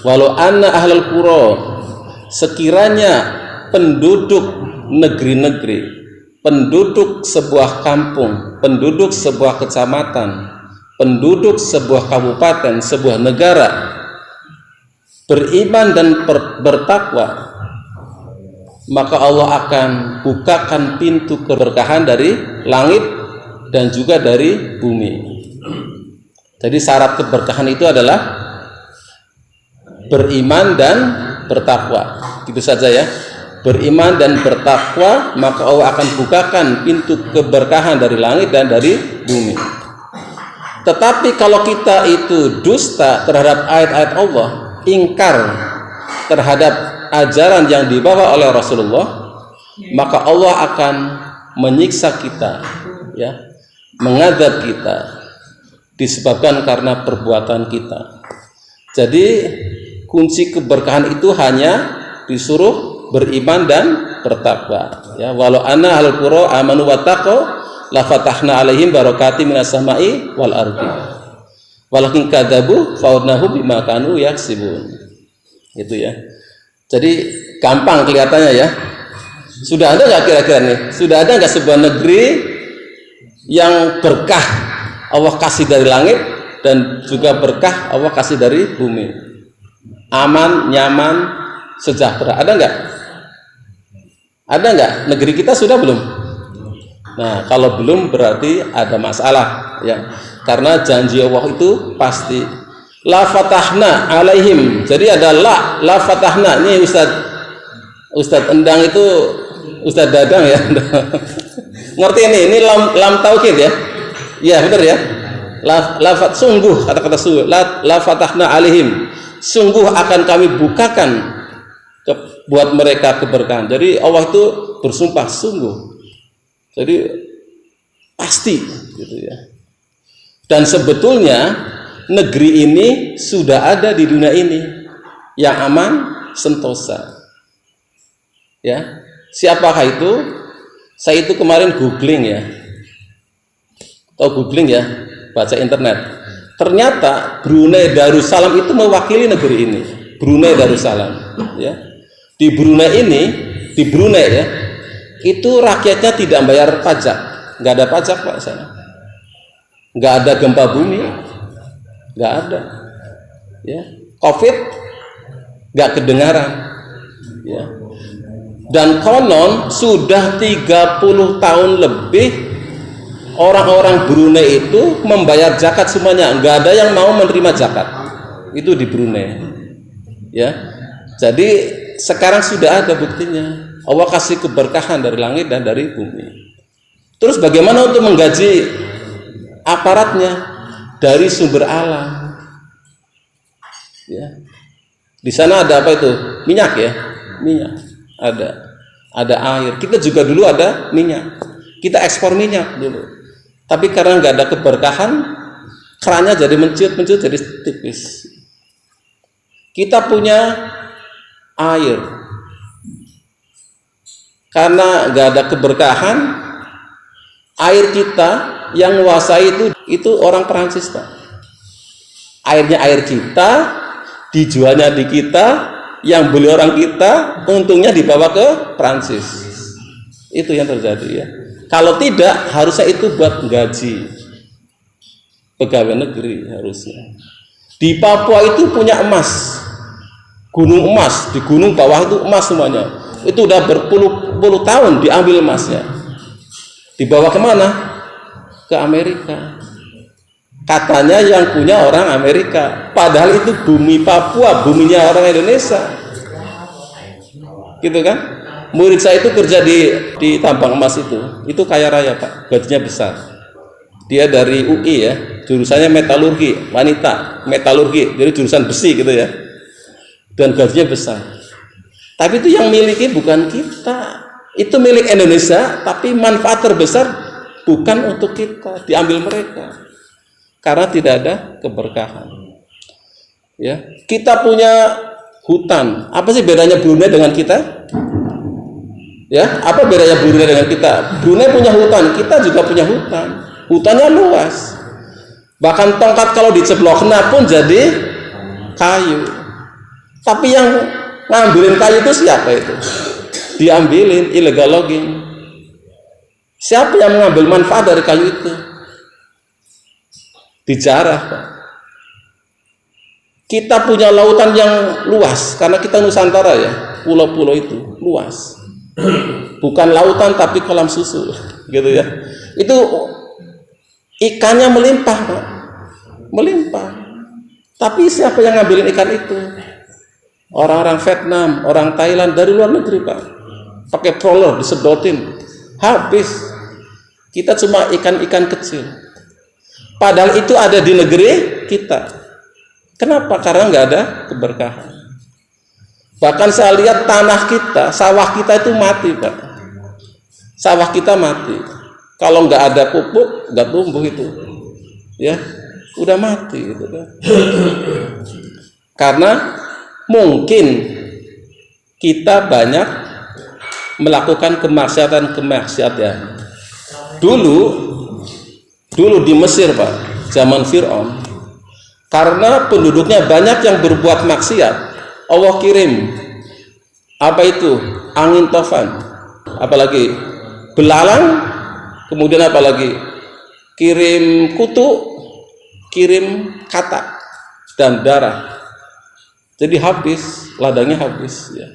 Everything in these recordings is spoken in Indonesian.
Walau anna ahlal qura, sekiranya penduduk negeri-negeri, penduduk sebuah kampung, penduduk sebuah kecamatan, penduduk sebuah kabupaten, sebuah negara beriman dan bertakwa, maka Allah akan bukakan pintu keberkahan dari langit dan juga dari bumi. Jadi syarat keberkahan itu adalah beriman dan bertakwa. Gitu saja ya. Beriman dan bertakwa, maka Allah akan bukakan pintu keberkahan dari langit dan dari bumi. Tetapi kalau kita itu dusta terhadap ayat-ayat Allah, ingkar terhadap ajaran yang dibawa oleh Rasulullah, maka Allah akan menyiksa kita, ya, mengadab kita disebabkan karena perbuatan kita. Jadi kunci keberkahan itu hanya disuruh beriman dan bertakwa, ya. Walau anna ahlul qura amanu wattaqu la fatahna alaihim barakatim minas sama'i wal ardi walakin kadzabu fa'udnahu bima kanu yaksibun. Gitu ya. Jadi gampang kelihatannya ya. Sudah ada nggak kira-kira nih? Sudah ada nggak sebuah negeri yang berkah Allah kasih dari langit dan juga berkah Allah kasih dari bumi? Aman, nyaman, sejahtera. Ada nggak? Ada nggak? Negeri kita sudah belum? Nah, kalau belum berarti ada masalah, ya. Karena janji Allah itu pasti. La fatahna alaihim. Jadi ada la fatahna. Ini Ustadz Endang itu Ustadz Dadang ya. Ngerti ini lam tauhid ya? Iya benar ya. Sungguh, kata-kata sungguh. La fatahna alaihim. Sungguh akan kami bukakan buat mereka keberkahan. Jadi Allah itu bersumpah sungguh. Jadi pasti gitu ya. Dan sebetulnya negeri ini sudah ada di dunia ini yang aman, sentosa. Ya. Siapakah itu? Saya itu kemarin googling ya. Tahu googling ya? Baca internet. Ternyata Brunei Darussalam itu mewakili negeri ini. Brunei Darussalam, ya. Di Brunei ya, itu rakyatnya tidak bayar pajak, nggak ada pajak Pak sana, nggak ada gempa bumi, nggak ada, ya. COVID nggak kedengaran, ya. Dan konon sudah 30 tahun lebih orang-orang Brunei itu membayar zakat semuanya, nggak ada yang mau menerima zakat. Itu di Brunei, ya. Jadi sekarang sudah ada buktinya. Allah kasih keberkahan dari langit dan dari bumi. Terus bagaimana untuk menggaji aparatnya? Dari sumber alam. Ya. Di sana ada apa itu? Minyak ya, minyak. Ada air. Kita juga dulu ada minyak. Kita ekspor minyak dulu. Tapi karena nggak ada keberkahan, kerannya jadi menciut jadi tipis. Kita punya air, karena nggak ada keberkahan, air kita yang menguasai itu orang Perancis Pak. Airnya air kita, dijualnya di kita, yang beli orang kita, untungnya dibawa ke Perancis. Itu yang terjadi ya. Kalau tidak, harusnya itu buat gaji pegawai negeri harusnya. Di Papua itu punya emas, gunung emas, di gunung bawah itu emas semuanya. Itu udah berpuluh-puluh tahun diambil emasnya. Dibawa kemana? Ke Amerika. Katanya yang punya orang Amerika, padahal itu bumi Papua, buminya orang Indonesia. Gitu kan? Murid saya itu kerja di tambang emas itu kaya raya Pak, gajinya besar. Dia dari UI ya, jurusannya metalurgi, wanita metalurgi, jadi jurusan besi gitu ya. Dan gajinya besar. Tapi itu yang miliki bukan kita, itu milik Indonesia, tapi manfaat terbesar bukan untuk kita, diambil mereka. Karena tidak ada keberkahan. Ya, kita punya hutan. Apa sih bedanya Brunei dengan kita? Ya, apa bedanya Brunei dengan kita? Brunei punya hutan, kita juga punya hutan. Hutannya luas. Bahkan tongkat kalau diceblokna pun jadi kayu. Tapi yang ngambilin kayu itu siapa itu? Diambilin, illegal logging. Siapa yang mengambil manfaat dari kayu itu? Dijarah, Pak. Kita punya lautan yang luas karena kita Nusantara ya, pulau-pulau itu luas. Bukan lautan tapi kolam susu, gitu ya. Itu ikannya melimpah, Pak. Melimpah. Tapi siapa yang ngambilin ikan itu? Orang-orang Vietnam, orang Thailand dari luar negeri, Pak. Pakai trawler disedotin, habis. Kita cuma ikan-ikan kecil. Padahal itu ada di negeri kita. Kenapa? Karena nggak ada keberkahan. Bahkan saya lihat tanah kita, sawah kita itu mati, Pak. Sawah kita mati. Kalau nggak ada pupuk, nggak tumbuh itu, ya, udah mati, gitu kan. Karena mungkin kita banyak melakukan kemaksiatan. Dulu di Mesir, Pak, zaman Fir'aun, karena penduduknya banyak yang berbuat maksiat, Allah kirim apa itu? Angin tofan, apalagi belalang, kemudian apalagi kirim kutu, kirim katak dan darah. Jadi habis, ladangnya habis ya.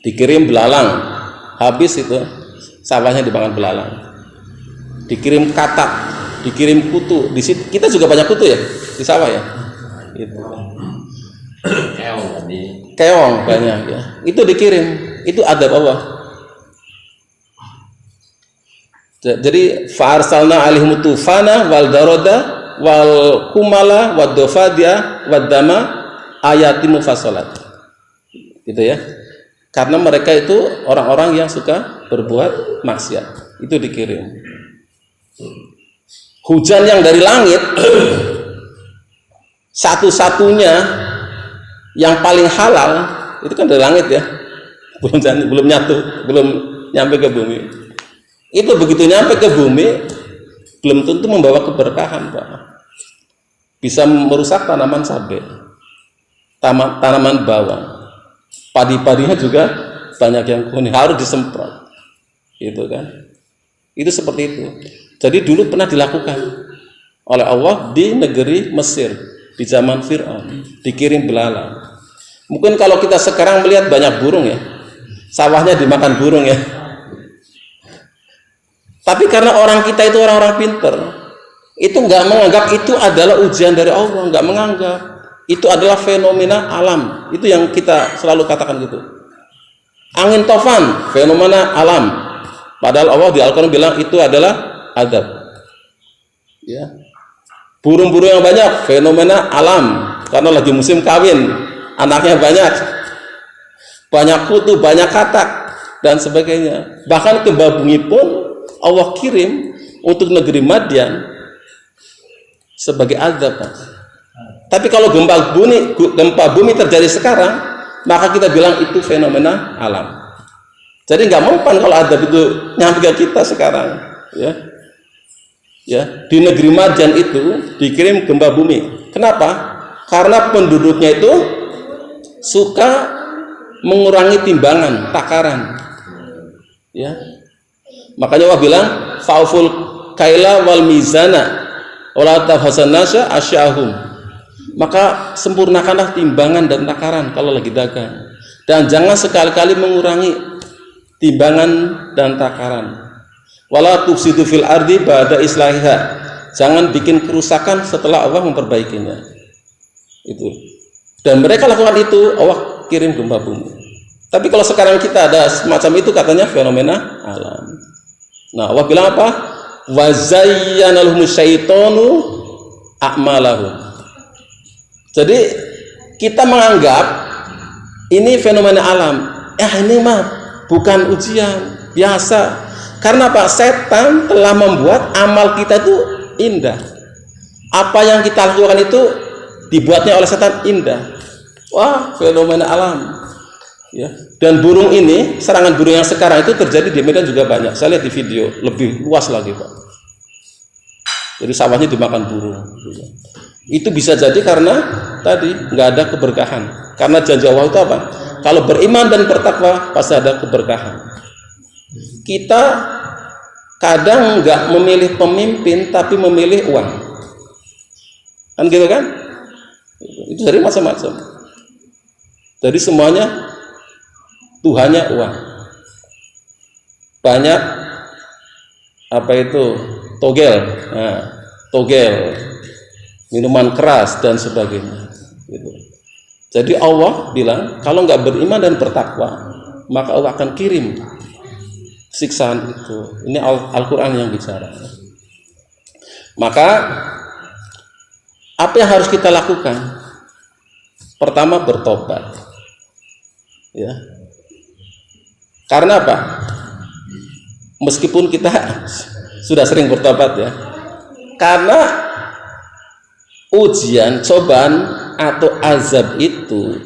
Dikirim belalang, habis itu sawahnya dimakan belalang. Dikirim katak, dikirim kutu. Di situ kita juga banyak kutu ya di sawah ya. Gitu. Keong banyak ya. Itu dikirim, itu adab Allah. Jadi fa'arsalna alaihim tufana wal darada wal kumala wad dafadiya wad dama ayatin mufassalat. Gitu ya. Karena mereka itu orang-orang yang suka berbuat maksiat. Itu dikirim. Hujan yang dari langit satu-satunya yang paling halal itu kan dari langit ya. Belum nyampe ke bumi. Itu begitu nyampe ke bumi belum tentu membawa keberkahan, Pak. Bisa merusak tanaman cabai, tanaman bawang. Padi-padinya juga banyak yang kuning, harus disemprot, gitu kan? Itu seperti itu. Jadi dulu pernah dilakukan oleh Allah di negeri Mesir di zaman Fir'aun, dikirim belalang. Mungkin kalau kita sekarang melihat banyak burung ya, sawahnya dimakan burung ya. Tapi karena orang kita itu orang-orang pinter, itu nggak menganggap itu adalah ujian dari Allah, nggak menganggap. Itu adalah fenomena alam. Itu yang kita selalu katakan gitu. Angin tofan, fenomena alam. Padahal Allah di Al-Quran bilang itu adalah adab. Ya. Burung-burung yang banyak, fenomena alam. Karena lagi musim kawin, anaknya banyak. Banyak kutu, banyak katak, dan sebagainya. Bahkan gempa bumi pun Allah kirim untuk negeri Madian sebagai adab. Tapi kalau gempa bumi terjadi sekarang, maka kita bilang itu fenomena alam. Jadi nggak mempan kalau adab itu nyampe ke kita sekarang, ya. Ya, di negeri Madian itu dikirim gempa bumi. Kenapa? Karena penduduknya itu suka mengurangi timbangan, takaran. Ya. Makanya Allah bilang, "Fa'ful kaila wal mizana wala tafhasanasa asyahum." Maka sempurnakanlah timbangan dan takaran kalau lagi dagang, dan jangan sekali-kali mengurangi timbangan dan takaran. Wala tufsidu fil ardi ba'da islahiha. Jangan bikin kerusakan setelah Allah memperbaikinya. Itu. Dan mereka lakukan itu, Allah kirim gempa bumi. Tapi kalau sekarang kita ada semacam itu, katanya fenomena alam. Nah, Allah bilang apa? Wa zayyana lahumus syaitanu a'malahum. Jadi kita menganggap ini fenomena alam. Ini mah bukan ujian biasa. Karena Pak, setan telah membuat amal kita itu indah. Apa yang kita lakukan itu dibuatnya oleh setan indah. Wah, fenomena alam. Ya. Dan burung ini, serangan burung yang sekarang itu terjadi di Medan juga banyak. Saya lihat di video, lebih luas lagi, Pak. Jadi sawahnya dimakan burung. Itu bisa jadi karena tadi nggak ada keberkahan. Karena janji Allah itu apa? Kalau beriman dan bertakwa pasti ada keberkahan. Kita kadang nggak memilih pemimpin tapi memilih uang, kan gitu kan? Itu dari macam-macam. Jadi semuanya Tuhannya uang. Banyak apa itu togel, togel, minuman keras dan sebagainya. Gitu. Jadi Allah bilang kalau nggak beriman dan bertakwa maka Allah akan kirim siksaan itu. Ini Al-Quran yang bicara. Maka apa yang harus kita lakukan? Pertama bertobat, ya. Karena apa? Meskipun kita sudah sering bertobat ya, karena ujian, cobaan atau azab itu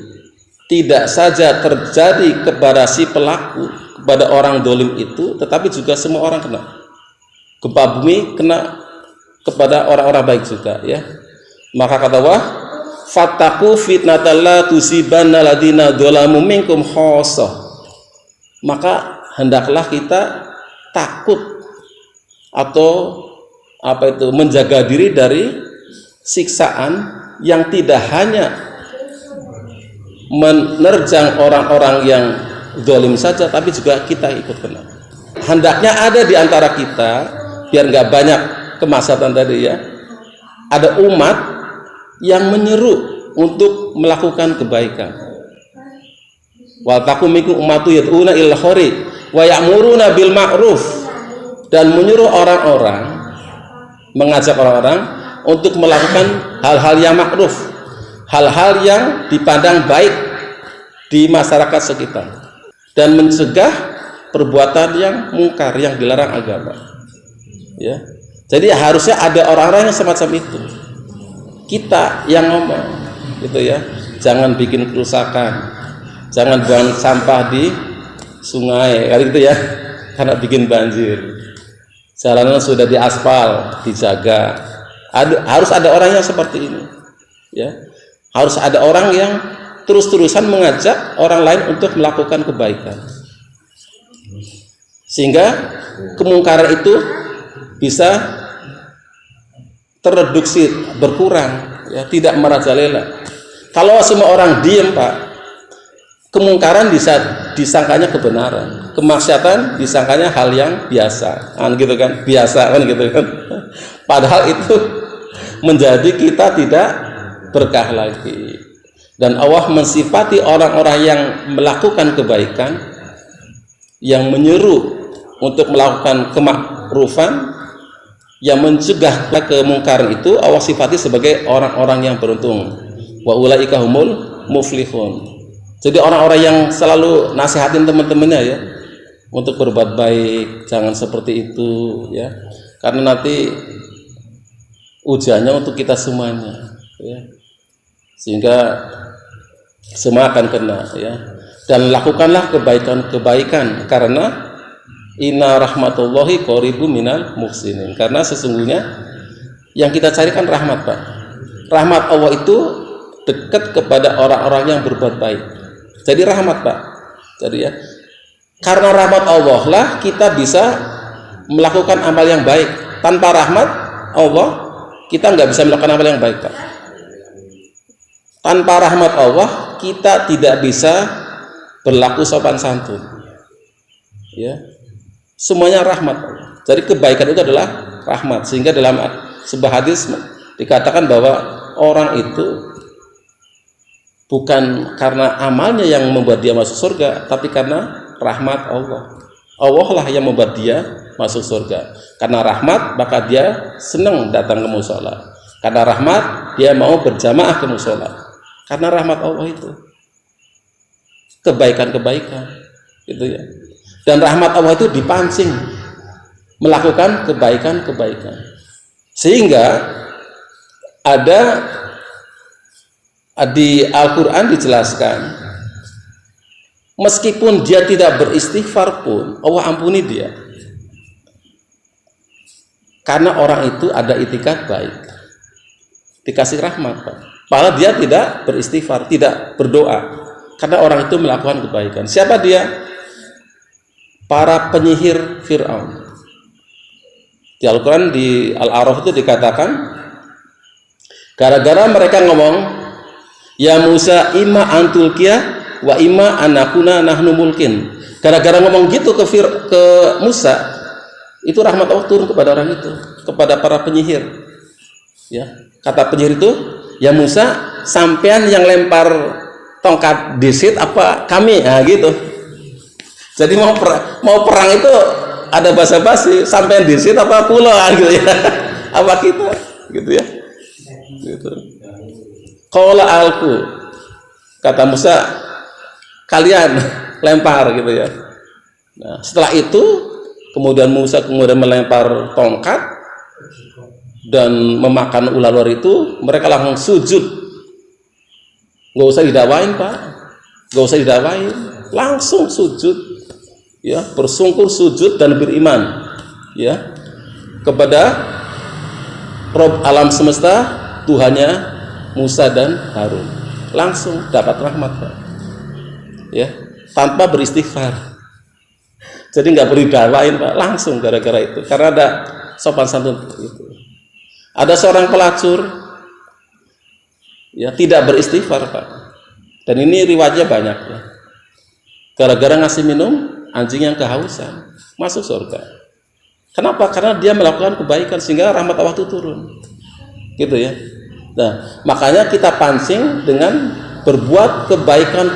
tidak saja terjadi kepada si pelaku, kepada orang dolim itu, tetapi juga semua orang kena. Gempa bumi kena kepada orang-orang baik juga, ya. Maka kata Allah, fattaqu fitnatan la tusibanna ladina dzalamu minkum khassah. Maka hendaklah kita takut atau apa itu menjaga diri dari siksaan yang tidak hanya menerjang orang-orang yang zalim saja, tapi juga kita ikut kena. Hendaknya ada di antara kita, biar nggak banyak kemaslahatan tadi ya, ada umat yang menyeru untuk melakukan kebaikan. Wa takum minkum ummatu yad'una ilal khairi wa ya'muruna bil ma'ruf, dan menyuruh orang-orang, mengajak orang-orang untuk melakukan hal-hal yang ma'ruf, hal-hal yang dipandang baik di masyarakat sekitar, dan mencegah perbuatan yang mungkar, yang dilarang agama, ya. Jadi harusnya ada orang-orang yang semacam itu. Kita yang ngomong gitu ya, jangan bikin kerusakan, jangan buang sampah di sungai kali gitu ya, karena bikin banjir. Jalanan sudah diaspal, dijaga. Harus ada orang yang seperti ini, ya. Harus ada orang yang terus-terusan mengajak orang lain untuk melakukan kebaikan, sehingga kemungkaran itu bisa tereduksi, berkurang, ya, tidak merajalela. Kalau semua orang diem, Pak, kemungkaran bisa disangkanya kebenaran, kemaksiatan disangkanya hal yang biasa, kan gitu kan, biasa kan gitu kan. Padahal itu menjadi kita tidak berkah lagi. Dan Allah mensifati orang-orang yang melakukan kebaikan, yang menyeru untuk melakukan kemakrufan, yang mencegah kemungkaran itu, Allah sifati sebagai orang-orang yang beruntung. Wa ulaika humul muflihun. Jadi orang-orang yang selalu nasihatin teman-temannya ya untuk berbuat baik, jangan seperti itu ya. Karena nanti ujiannya untuk kita semuanya ya. Sehingga semua akan kena ya. Dan lakukanlah kebaikan-kebaikan karena inna rahmatullahi qaribu minal muhsinin. Karena sesungguhnya yang kita cari kan rahmat, Pak. Rahmat Allah itu dekat kepada orang-orang yang berbuat baik. Jadi rahmat, Pak. Jadi ya, karena rahmat Allah lah kita bisa melakukan amal yang baik. Tanpa rahmat Allah kita nggak bisa melakukan amal yang baik, Pak. Tanpa rahmat Allah kita tidak bisa berlaku sopan santun. Ya. Semuanya rahmat Allah. Jadi kebaikan itu adalah rahmat. Sehingga dalam sebuah hadis dikatakan bahwa orang itu bukan karena amalnya yang membuat dia masuk surga, tapi karena rahmat Allah. Allah lah yang membuat dia masuk surga. Karena rahmat maka dia senang datang ke mushola. Karena rahmat dia mau berjamaah ke mushola. Karena rahmat Allah itu kebaikan-kebaikan gitu ya. Dan rahmat Allah itu dipancing melakukan kebaikan-kebaikan. Sehingga ada di Al-Quran dijelaskan, meskipun dia tidak beristighfar pun Allah ampuni dia. Karena orang itu ada itikat baik, dikasih rahmat, Pak. Padahal dia tidak beristighfar, tidak berdoa. Karena orang itu melakukan kebaikan. Siapa dia? Para penyihir Fir'aun. Di Al-Quran di Al-A'raf itu dikatakan, gara-gara mereka ngomong, ya Musa imma antulkiyah wa imma anakuna nahnu mulkin. Gara-gara ngomong gitu ke Musa, itu rahmat Allah turun kepada orang itu, kepada para penyihir. Ya, kata penyihir itu, ya Musa, sampean yang lempar tongkat disit apa kami? Nah, gitu. Jadi mau perang itu ada basa-basi, sampean disit apa pulau gitu ya. Apa kita? Gitu ya. Gitu. Qala alku, kata Musa, kalian lempar gitu ya. Nah, setelah itu kemudian Musa melempar tongkat dan memakan ular itu, mereka langsung sujud. Nggak usah didakwain, Pak, nggak usah didakwain, langsung sujud, ya, bersungkur sujud dan beriman, ya, kepada Rob alam semesta, Tuhannya Musa dan Harun. Langsung dapat rahmat, Pak, ya, tanpa beristighfar. Jadi nggak perlu didakwain, Pak, langsung gara-gara itu, karena ada sopan santun itu. Ada seorang pelacur, ya, tidak beristighfar, Pak, dan ini riwayatnya banyak, ya. Gara-gara ngasih minum anjing yang kehausan, masuk surga. Kenapa? Karena dia melakukan kebaikan sehingga rahmat Allah itu turun, gitu ya. Nah, makanya kita pancing dengan berbuat kebaikan,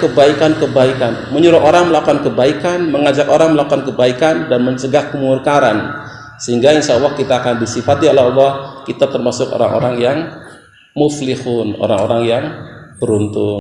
menyuruh orang melakukan kebaikan, mengajak orang melakukan kebaikan, dan mencegah kemungkaran, sehingga insya Allah kita akan disifati oleh Allah, kita termasuk orang-orang yang muflihun, orang-orang yang beruntung.